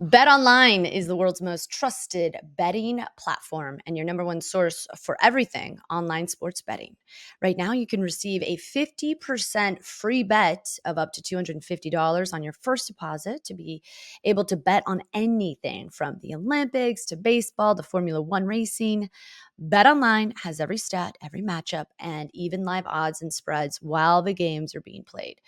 BetOnline is the world's most trusted betting platform and your number one source for everything online sports betting. Right now, you can receive a 50% free bet of up to $250 on your first deposit to be able to bet on anything from the Olympics to baseball to Formula One racing. BetOnline has every stat, every matchup, and even live odds and spreads while the games are being played.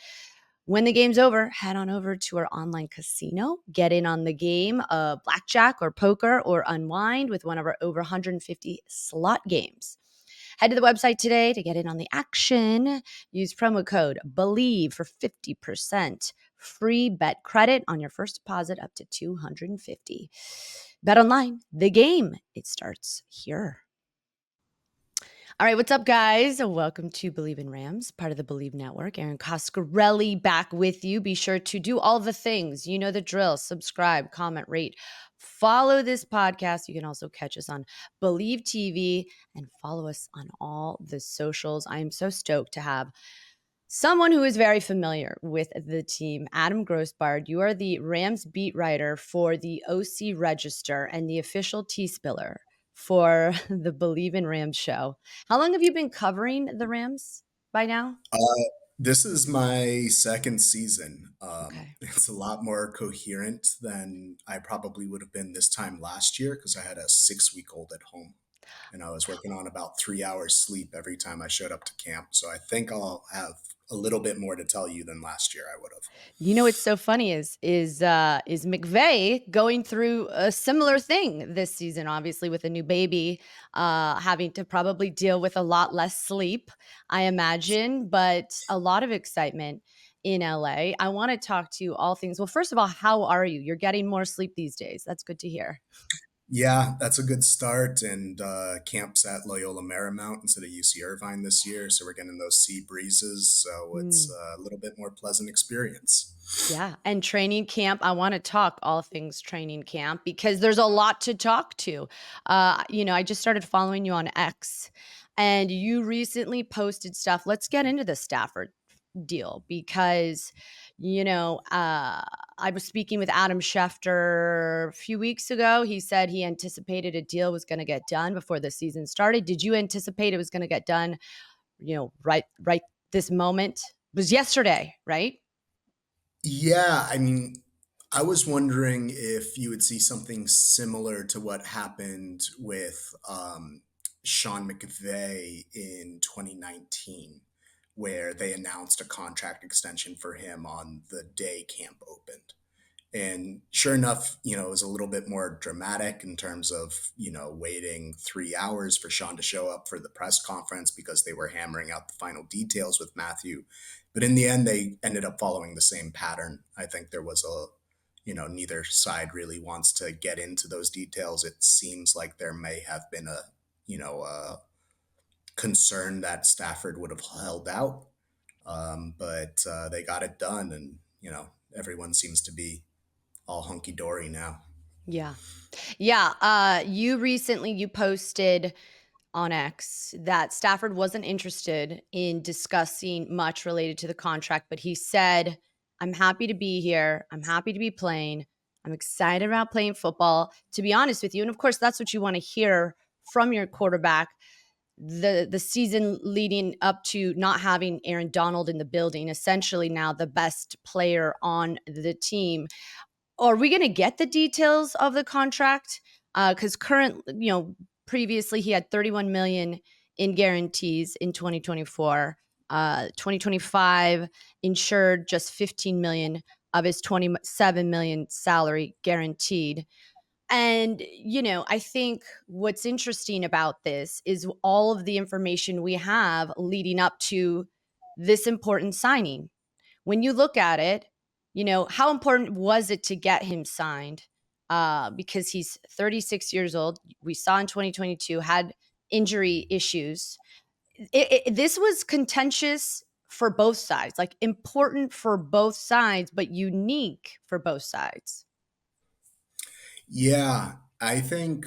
When the game's over, head on over to our online casino, get in on the game of blackjack or poker, or unwind with one of our over 150 slot games. Head to the website today to get in on the action. Use promo code BELIEVE for 50% free bet credit on your first deposit up to $250. Bet online, the game, it starts here. All right, what's up, guys? Welcome to Believe in Rams, part of the Believe Network. Erin Coscarelli back with you. Be sure to do all the things. You know the drill. Subscribe, comment, rate, follow this podcast. You can also catch us on Believe TV and follow us on all the socials. I am so stoked to have someone who is very familiar with the team, Adam Grosbard. You are the Rams beat writer for the OC Register and the official tea spiller for the Believe in Rams show. How long have you been covering the Rams by now? Uh, this is my second season. Okay. It's a lot more coherent than I probably would have been this time last year because I had a 6-week-old at home and I was working on about 3 hours sleep every time I showed up to camp. So I think I'll have a little bit more to tell you than last year I would have. You know what's so funny is McVay going through a similar thing this season, obviously with a new baby, having to probably deal with a lot less sleep, I imagine, but a lot of excitement in LA. I want to talk to you all things. Well, first of all, how are you? You're getting more sleep these days. That's good to hear. Yeah, that's a good start. And camp's at Loyola Marymount instead of UC Irvine this year. So we're getting those sea breezes. So it's Mm. a little bit more pleasant experience. Yeah, and training camp, I wanna talk all things training camp because there's a lot to talk to. I just started following you on X, and you recently posted stuff. Let's get into the Stafford deal because, I was speaking with Adam Schefter a few weeks ago. He said he anticipated a deal was gonna get done before the season started. Did you anticipate it was gonna get done, right this moment? It was yesterday, right? Yeah, I mean, I was wondering if you would see something similar to what happened with Sean McVay in 2019, where they announced a contract extension for him on the day camp opened. And sure enough, it was a little bit more dramatic in terms of, waiting 3 hours for Sean to show up for the press conference because they were hammering out the final details with Matthew. But in the end, they ended up following the same pattern. I think there was neither side really wants to get into those details. It seems like there may have been a concern that Stafford would have held out. But they got it done. And, everyone seems to be all hunky dory now. Yeah. Yeah, you posted on X that Stafford wasn't interested in discussing much related to the contract, but he said, "I'm happy to be here. I'm happy to be playing. I'm excited about playing football." To be honest with you, and of course that's what you want to hear from your quarterback. The season leading up to not having Aaron Donald in the building, essentially now the best player on the team. Are we going to get the details of the contract? Because previously he had 31 million in guarantees in 2024. 2025 insured just 15 million of his 27 million salary guaranteed. And, I think what's interesting about this is all of the information we have leading up to this important signing. When you look at it, how important was it to get him signed? Because he's 36 years old. We saw in 2022 had injury issues. This was contentious for both sides, like important for both sides, but unique for both sides. Yeah, I think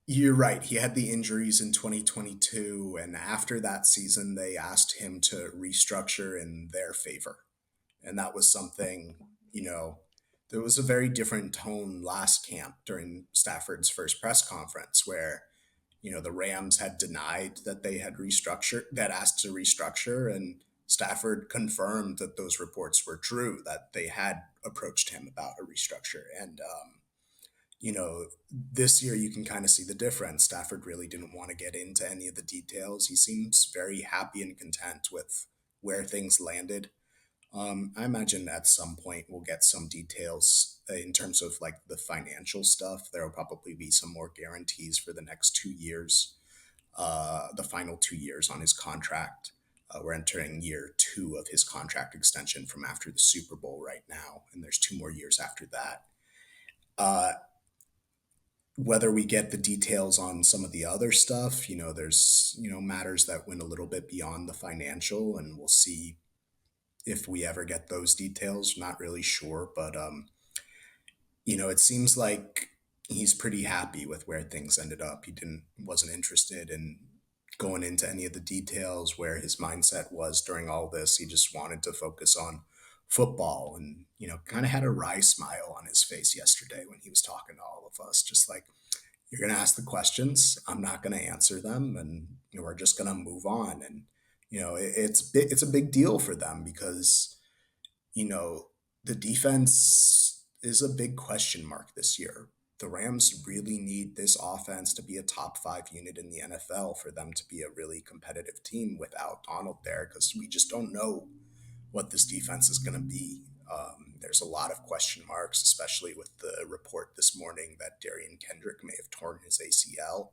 you're right. He had the injuries in 2022, and after that season, they asked him to restructure in their favor. And that was something, there was a very different tone last camp during Stafford's first press conference where, the Rams had denied that they had restructured, that asked to restructure, and Stafford confirmed that those reports were true, that they had approached him about a restructure. And, this year you can kind of see the difference. Stafford really didn't want to get into any of the details. He seems very happy and content with where things landed. I imagine at some point we'll get some details in terms of like the financial stuff. There will probably be some more guarantees for the next 2 years, the final 2 years on his contract. We're entering year two of his contract extension from after the Super Bowl right now, and there's 2 more years after that. Uh, Whether we get the details on some of the other stuff, there's, matters that went a little bit beyond the financial, and we'll see if we ever get those details. Not really sure, but it seems like he's pretty happy with where things ended up. He didn't wasn't interested in going into any of the details where his mindset was during all this. He just wanted to focus on football and, kind of had a wry smile on his face yesterday when he was talking to all of us, just like, you're going to ask the questions. I'm not going to answer them, and we're just going to move on. And it's a big deal for them because you know the defense is a big question mark this year. The Rams really need this offense to be a top five unit in the NFL for them to be a really competitive team without Donald there, because we just don't know what this defense is going to be. There's a lot of question marks, especially with the report this morning that Darian Kendrick may have torn his ACL.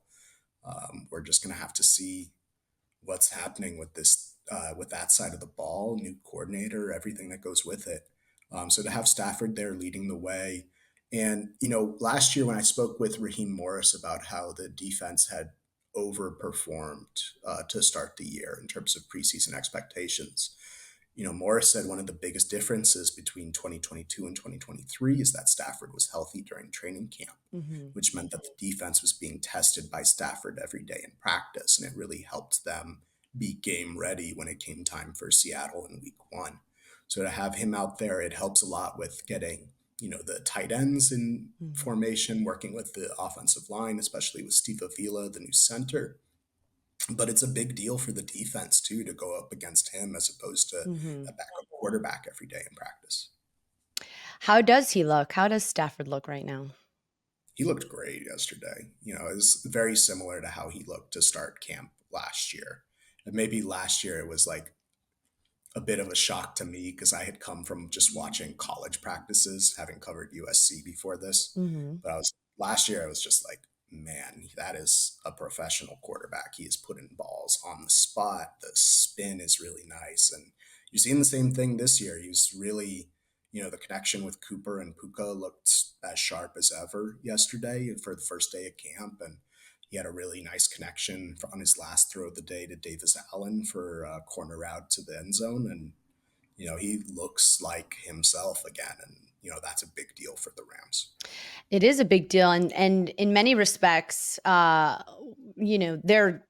We're just going to have to see what's happening with with that side of the ball, new coordinator, everything that goes with it. So to have Stafford there leading the way, and last year when I spoke with Raheem Morris about how the defense had overperformed to start the year in terms of preseason expectations, Morris said one of the biggest differences between 2022 and 2023 is that Stafford was healthy during training camp, Hmm. which meant that the defense was being tested by Stafford every day in practice, and it really helped them be game ready when it came time for Seattle in week one. So to have him out there, it helps a lot with getting, the tight ends in Hmm. formation, working with the offensive line, especially with Steve Avila, the new center. But it's a big deal for the defense too to go up against him as opposed to Hmm. a backup quarterback every day in practice. How does he look? How does Stafford look right now? He looked great yesterday. It was very similar to how he looked to start camp last year. And maybe last year it was like a bit of a shock to me because I had come from just watching college practices, having covered USC before this. Hmm. But last year I was just like, man, that is a professional quarterback. He is putting balls on the spot. The spin is really nice. And you're seeing the same thing this year. He was really, the connection with Cooper and Puka looked as sharp as ever yesterday for the first day of camp. And he had a really nice connection on his last throw of the day to Davis Allen for a corner out to the end zone. And, he looks like himself again. And, that's a big deal for the Rams. It is a big deal, and in many respects, they're.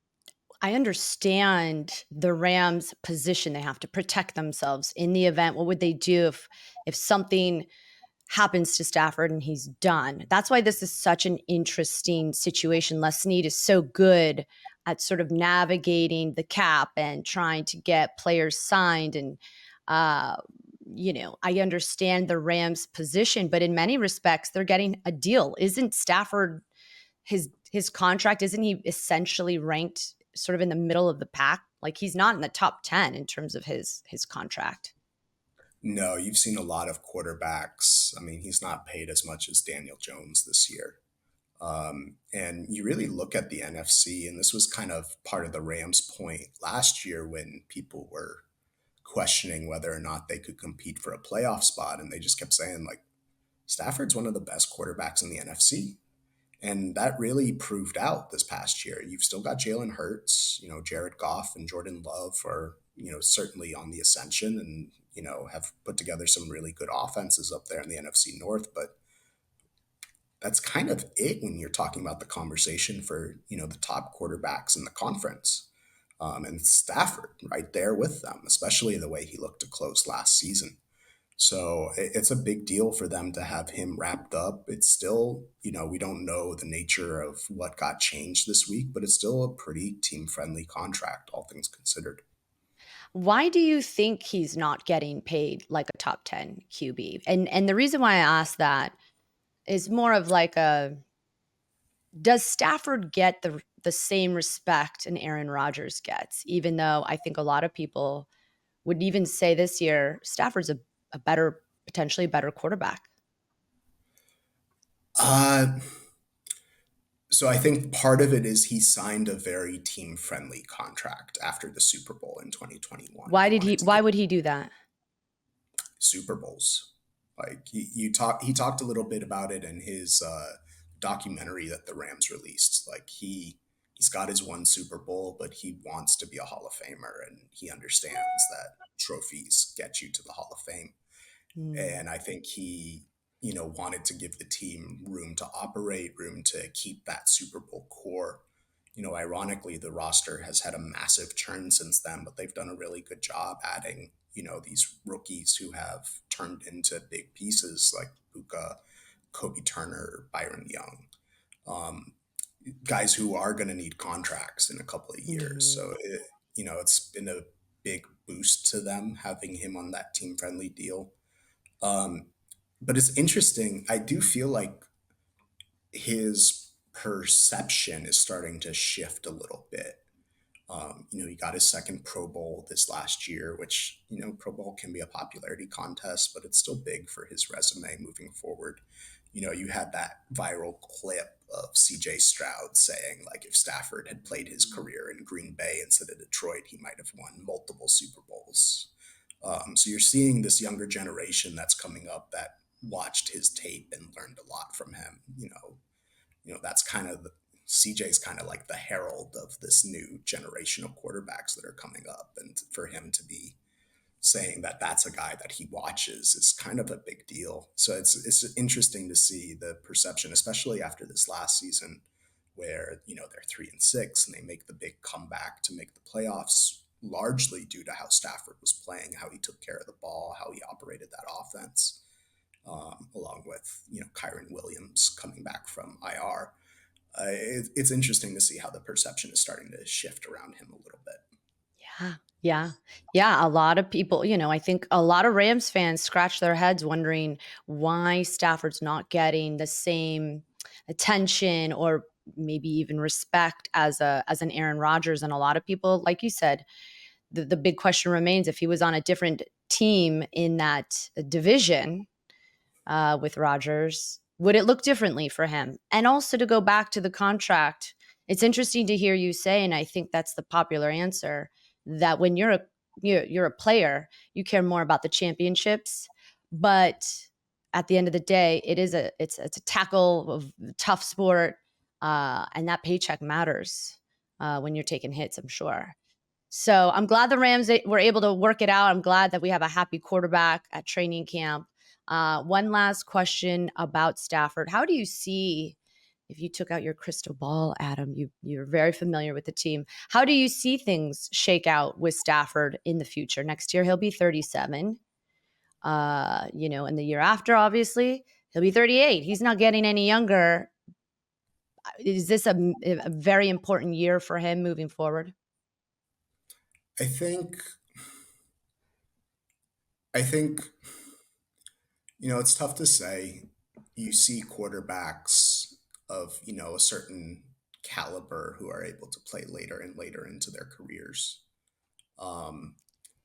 I understand the Rams' position. They have to protect themselves in the event. What would they do if something happens to Stafford and he's done? That's why this is such an interesting situation. Les Snead is so good at sort of navigating the cap and trying to get players signed. And, uh, I understand the Rams' position, but in many respects, they're getting a deal. Isn't Stafford his contract? Isn't he essentially ranked sort of in the middle of the pack? Like he's not in the top 10 in terms of his contract. No, you've seen a lot of quarterbacks. I mean, he's not paid as much as Daniel Jones this year. And you really look at the NFC, and this was kind of part of the Rams' point last year when people were questioning whether or not they could compete for a playoff spot. And they just kept saying, like, Stafford's one of the best quarterbacks in the NFC. And that really proved out this past year. You've still got Jalen Hurts, Jared Goff and Jordan Love are, certainly on the ascension and, have put together some really good offenses up there in the NFC North. But that's kind of it when you're talking about the conversation for, the top quarterbacks in the conference. And Stafford right there with them, especially the way he looked to close last season. So it's a big deal for them to have him wrapped up. It's still, we don't know the nature of what got changed this week, but it's still a pretty team friendly contract, all things considered. Why do you think he's not getting paid like a top 10 QB? And the reason why I ask that is more of like a, does Stafford get the same respect an Aaron Rodgers gets? Even though I think a lot of people would even say this year Stafford's a better, potentially better quarterback. Uh, so I think part of it is he signed a very team friendly contract after the Super Bowl in 2021. Why He did he? wanted to Why give would he do that? Super Bowls. Like he talked a little bit about it in his documentary that the Rams released. Like he's got his one Super Bowl, but he wants to be a Hall of Famer, and he understands that trophies get you to the Hall of Fame. Mm, And I think he, wanted to give the team room to operate, room to keep that Super Bowl core. Ironically, the roster has had a massive churn since then, but they've done a really good job adding, these rookies who have turned into big pieces like Puka, Kobe Turner, Byron Young, guys who are going to need contracts in a couple of years. mhm, So, it's been a big boost to them having him on that team friendly deal. But it's interesting. I do feel like his perception is starting to shift a little bit. He got his second Pro Bowl this last year, which, Pro Bowl can be a popularity contest, but it's still big for his resume moving forward. You had that viral clip of CJ Stroud saying, like, if Stafford had played his career in Green Bay instead of Detroit, he might have won multiple Super Bowls. So you're seeing this younger generation that's coming up that watched his tape and learned a lot from him. That's kind of CJ's kind of like the herald of this new generation of quarterbacks that are coming up, and for him to be saying that that's a guy that he watches is kind of a big deal. So it's interesting to see the perception, especially after this last season, where they're 3-6 and they make the big comeback to make the playoffs, largely due to how Stafford was playing, how he took care of the ball, how he operated that offense, along with Kyron Williams coming back from IR. It's interesting to see how the perception is starting to shift around him a little bit. yeah, yeah, yeah. A lot of people, I think a lot of Rams fans scratch their heads wondering why Stafford's not getting the same attention or maybe even respect as an Aaron Rodgers. And a lot of people, like you said, the big question remains if he was on a different team in that division with Rodgers, would it look differently for him? And also to go back to the contract, it's interesting to hear you say, and I think that's the popular answer, that when you're a player, you care more about the championships, but at the end of the day, it's a tackle of tough sport, and that paycheck matters when you're taking hits. I'm sure. So I'm glad the Rams were able to work it out. I'm glad that we have a happy quarterback at training camp. One last question about Stafford. How do you see, if you took out your crystal ball, Adam, you're very familiar with the team. How do you see things shake out with Stafford in the future? Next year, he'll be 37. And the year after, obviously, he'll be 38. He's not getting any younger. Is this a very important year for him moving forward? I think I think it's tough to say. You see quarterbacks of a certain caliber who are able to play later and later into their careers. Um,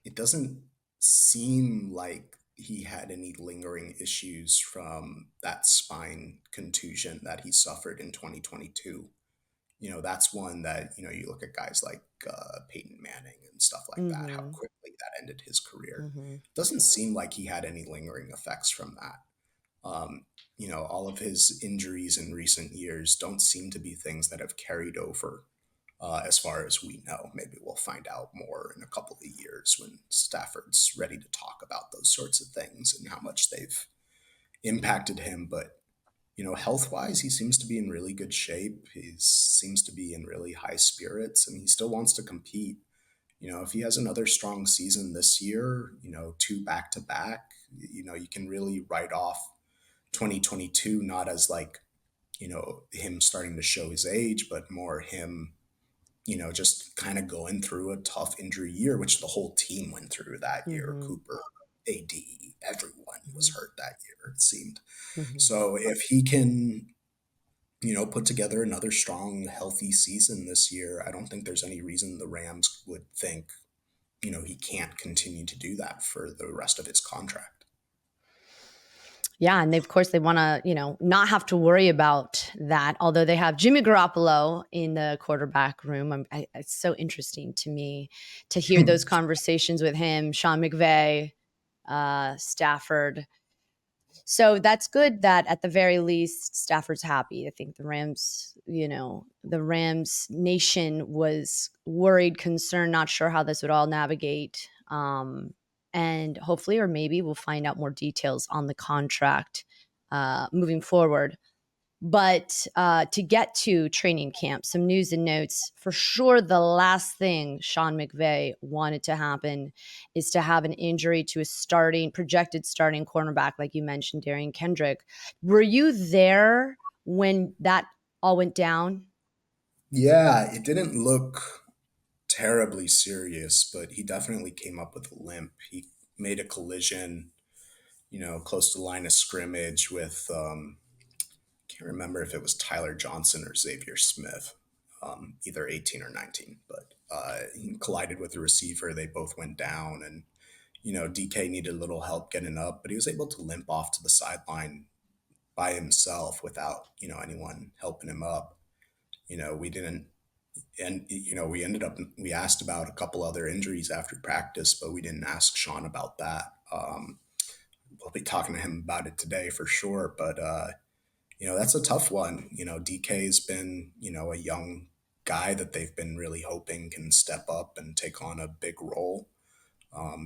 it doesn't seem like he had any lingering issues from that spine contusion that he suffered in 2022. That's one that, you look at guys like Peyton Manning and stuff like that, how Mm-hmm. quickly that ended his career. Mm-hmm. Doesn't seem like he had any lingering effects from that. Um, all of his injuries in recent years don't seem to be things that have carried over as far as we know. Maybe we'll find out more in a couple of years when Stafford's ready to talk about those sorts of things and how much they've impacted him. But health wise, he seems to be in really good shape. He seems to be in really high spirits, and he still wants to compete. If he has another strong season this year, two back to back, you can really write off 2022 not as like, him starting to show his age, but more him, just kind of going through a tough injury year, which the whole team went through that year. Mm-hmm. Cooper, AD, everyone was Mm-hmm. hurt that year, it seemed. Mm-hmm. So if he can, put together another strong, healthy season this year, I don't think there's any reason the Rams would think, he can't continue to do that for the rest of his contract. Yeah, and of course they want to, not have to worry about that. Although they have Jimmy Garoppolo in the quarterback room, it's so interesting to me to hear those conversations with him, Sean McVay, Stafford. So that's good that at the very least Stafford's happy. I think the Rams nation was worried, concerned, not sure how this would all navigate. And hopefully, or maybe we'll find out more details on the contract moving forward. But to get to training camp, some news and notes. For sure, the last thing Sean McVay wanted to happen is to have an injury to a projected starting cornerback, like you mentioned, Darian Kendrick. Were you there when that all went down? Yeah, it didn't look terribly serious, but he definitely came up with a limp. He made a collision, close to the line of scrimmage with, can't remember if it was Tyler Johnson or Xavier Smith, either 18 or 19, but he collided with the receiver. They both went down, and, DK needed a little help getting up, but he was able to limp off to the sideline by himself without, anyone helping him up. We didn't, and, we asked about a couple other injuries after practice, but we didn't ask Sean about that. We'll be talking to him about it today for sure, but, that's a tough one. DK's been, a young guy that they've been really hoping can step up and take on a big role.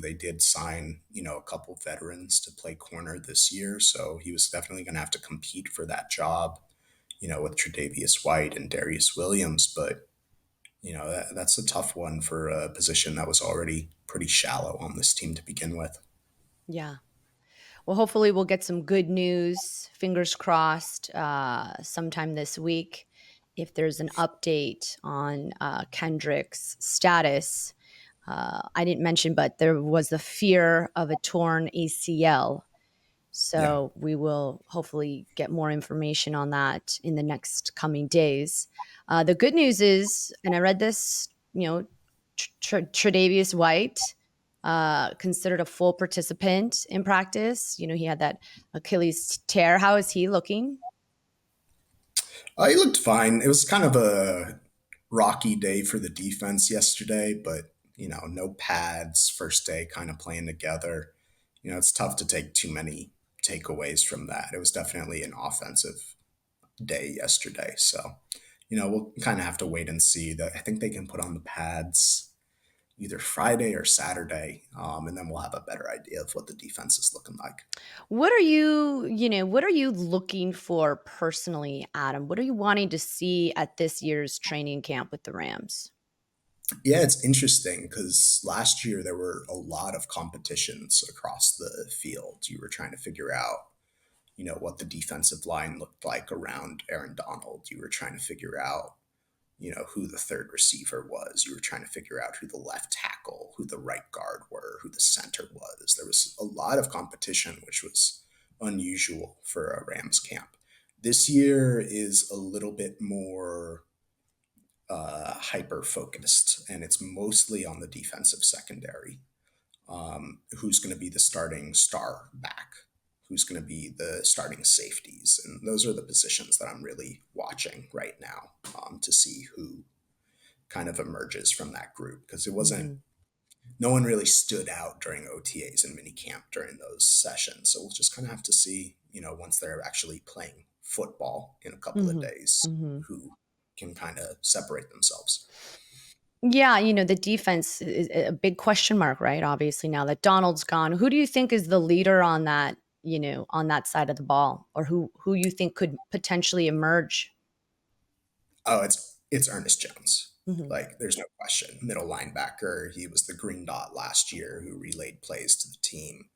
They did sign, a couple veterans to play corner this year, so he was definitely going to have to compete for that job, with Tre'Davious White and Darius Williams. But, that's a tough one for a position that was already pretty shallow on this team to begin with. Yeah. Well, hopefully, we'll get some good news, fingers crossed, sometime this week. If there's an update on Kendrick's status, I didn't mention, but there was the fear of a torn ACL. Yeah. So we will hopefully get more information on that in the next coming days. The good news is, and I read this, Tre'Davious White, considered a full participant in practice. He had that Achilles tear. How is he looking? He looked fine. It was kind of a rocky day for the defense yesterday, but no pads, first day kind of playing together. It's tough to take too many takeaways from that. It was definitely an offensive day yesterday. So, we'll kind of have to wait and see. That I think they can put on the pads either Friday or Saturday, and then we'll have a better idea of what the defense is looking like. What are you looking for personally, Adam? What are you wanting to see at this year's training camp with the Rams? Yeah, it's interesting because last year there were a lot of competitions across the field. You were trying to figure out, what the defensive line looked like around Aaron Donald. You were trying to figure out, who the third receiver was. You were trying to figure out who the left tackle, who the right guard were, who the center was. There was a lot of competition, which was unusual for a Rams camp. This year is a little bit more hyper focused, and it's mostly on the defensive secondary. Who's going to be the starting star back? Who's going to be the starting safeties? And those are the positions that I'm really watching right now, to see who kind of emerges from that group, because it wasn't, Mhm. no one really stood out during OTAs and minicamp during those sessions. So we'll just kind of have to see, once they're actually playing football in a couple of Mhm. days, Mhm. who can kind of separate themselves. Yeah, the defense is a big question mark, right? Obviously, now that Donald's gone, who do you think is the leader on that, on that side of the ball, or who you think could potentially emerge? Oh, it's Ernest Jones. Mhm. Like, there's no question. Middle linebacker, he was the green dot last year who relayed plays to the team.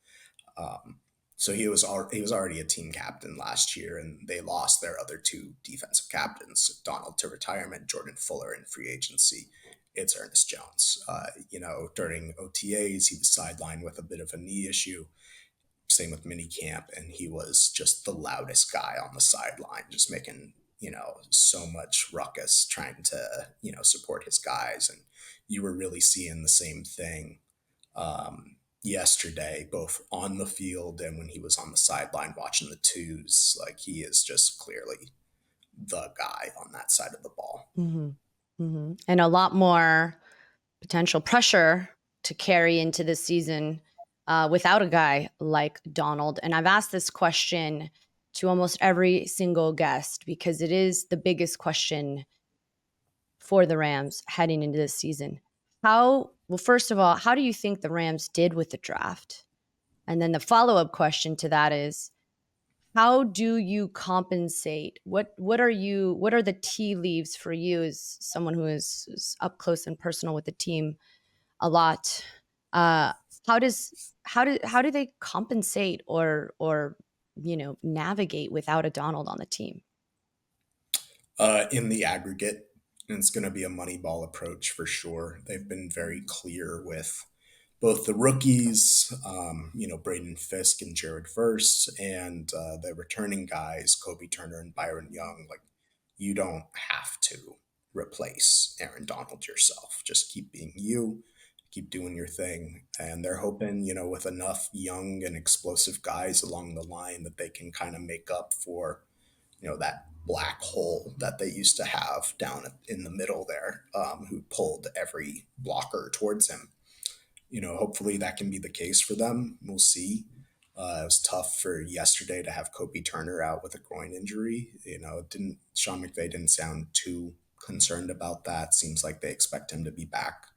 Um, so he was already a team captain last year, and they lost their other two defensive captains, Donald to retirement, Jordan Fuller in free agency. It's Ernest Jones. During OTAs, he was sidelined with a bit of a knee issue. Same with minicamp, and he was just the loudest guy on the sideline, just making so much ruckus trying to support his guys, and you were really seeing the same thing yesterday, both on the field and when he was on the sideline watching the twos. Like, he is just clearly the guy on that side of the ball. Mhm. Mhm. And a lot more potential pressure to carry into this season without a guy like Donald. And I've asked this question to almost every single guest because it is the biggest question for the Rams heading into this season. First of all, how do you think the Rams did with the draft? And then the follow-up question to that is, how do you compensate? What are the tea leaves for you as someone who is up close and personal with the team a lot? Uh, how do they compensate or navigate without a Donald on the team? In the aggregate, it's going to be a money ball approach for sure. They've been very clear with both the rookies, Braden Fisk and Jared Verse, and the returning guys, Kobe Turner and Byron Young. Like, you don't have to replace Aaron Donald yourself. Just keep being you, keep doing your thing. And they're hoping, with enough young and explosive guys along the line that they can kind of make up for that black hole that they used to have down in the middle there, who pulled every blocker towards him. Hopefully that can be the case for them. We'll see. It was tough for yesterday to have Kobe Turner out with a groin injury. Didn't Sean McVay didn't sound too concerned about that. Seems like they expect him to be back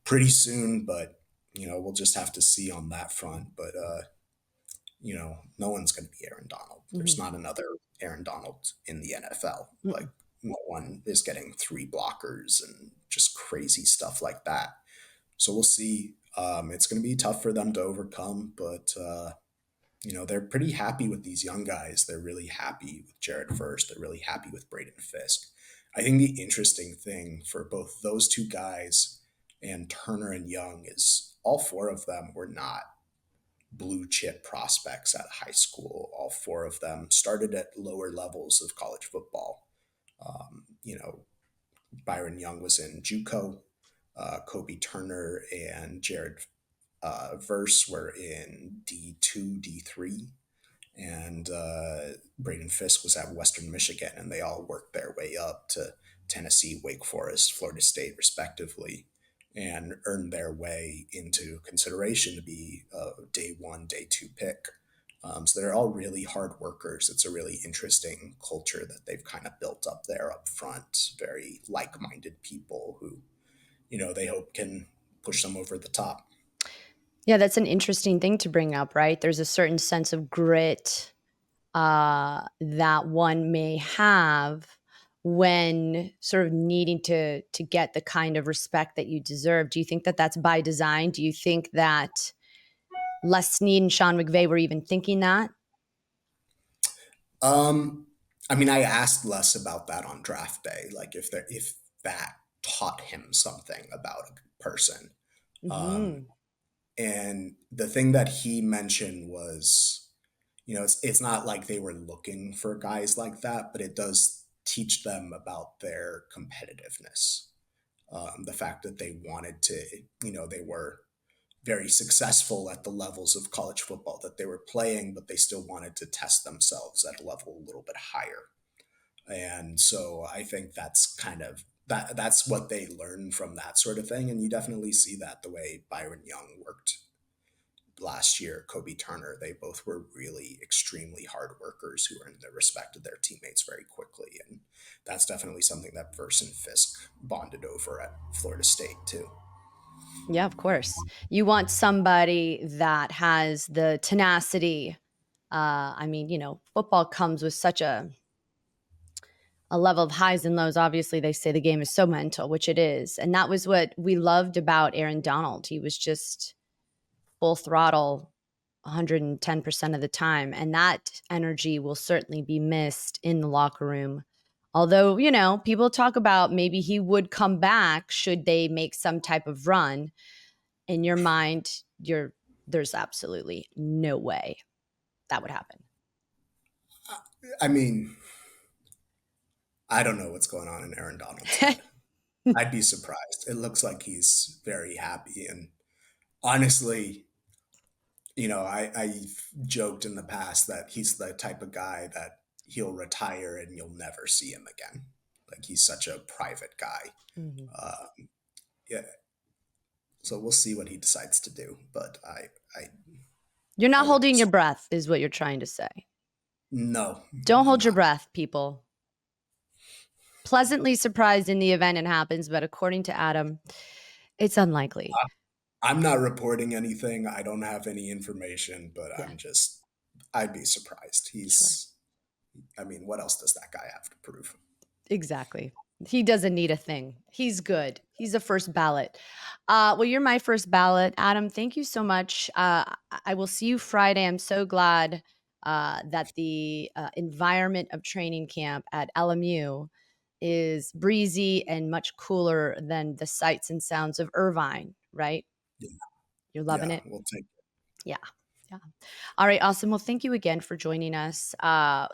pretty soon, but we'll just have to see on that front. But no one's going to be Aaron Donald. There's Mhm. not another Aaron Donald in the NFL. Like, Mm-mm. no one is getting three blockers and just crazy stuff like that. So we'll see. It's going to be tough for them to overcome, but they're pretty happy with these young guys. They're really happy with Jared First. They're really happy with Braden Fisk. I think the interesting thing for both those two guys and Turner and Young is all four of them were not blue chip prospects at high school. All four of them started at lower levels of college football. Um, you know, Byron Young was in JUCO. Kobe Turner and Jared Verse were in D2, D3. And Braden Fisk was at Western Michigan, and they all worked their way up to Tennessee, Wake Forest, Florida State, respectively, and earned their way into consideration to be a day one, day two pick. So they're all really hard workers. It's a really interesting culture that they've kind of built up there up front. Very like minded people who, they hope can push them over the top. Yeah, that's an interesting thing to bring up, right? There's a certain sense of grit that one may have when sort of needing to get the kind of respect that you deserve. Do you think that that's by design? Do you think that Les Snead and Sean McVay were even thinking that? Um, I mean, I asked Les about that on draft day, like if that taught him something about a person. Um, Hmm. and the thing that he mentioned was, it's not like they were looking for guys like that, but it does teach them about their competitiveness. The fact that they wanted to, they were very successful at the levels of college football that they were playing, but they still wanted to test themselves at a level a little bit higher. And so I think that's kind of that's what they learn from that sort of thing. And you definitely see that the way Byron Young worked last year, Kobe Turner, they both were really extremely hard workers who earned the respect of their teammates very quickly. And that's definitely something that Verse and Fisk bonded over at Florida State too. Yeah, of course. You want somebody that has the tenacity. I mean, football comes with such a level of highs and lows. Obviously, they say the game is so mental, which it is. And that was what we loved about Aaron Donald. He was just full throttle 110% of the time. And that energy will certainly be missed in the locker room. Although, people talk about maybe he would come back should they make some type of run. In your mind, there's absolutely no way that would happen. I mean, I don't know what's going on in Aaron Donald's head. I'd be surprised. It looks like he's very happy. And honestly, I've joked in the past that he's the type of guy that he'll retire and you'll never see him again. Like he's such a private guy. Mhm. Uh, yeah. So we'll see what he decides to do. But You're I not wouldn't be holding your surprised. breath, is what you're trying to say. No, Don't I'm hold your not. breath, people. Pleasantly surprised in the event it happens, but according to Adam, it's unlikely. I'm not reporting anything. I don't have any information, but Yeah, I'd be surprised. sure. I mean, what else does that guy have to prove? Exactly. He doesn't need a thing. He's good. He's a first ballot. Well, you're my first ballot, Adam. Thank you so much. I will see you Friday. I'm so glad that the environment of training camp at LMU is breezy and much cooler than the sights and sounds of Irvine, right? Yeah, You're loving yeah, it? we'll take it. Yeah. Yeah. All right. Awesome. Well, thank you again for joining us.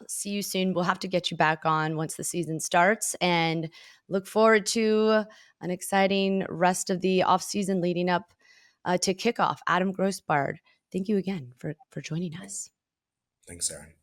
See you soon. We'll have to get you back on once the season starts and look forward to an exciting rest of the off season leading up to kickoff. Adam Grosbard, thank you again for joining us. Thanks, Erin.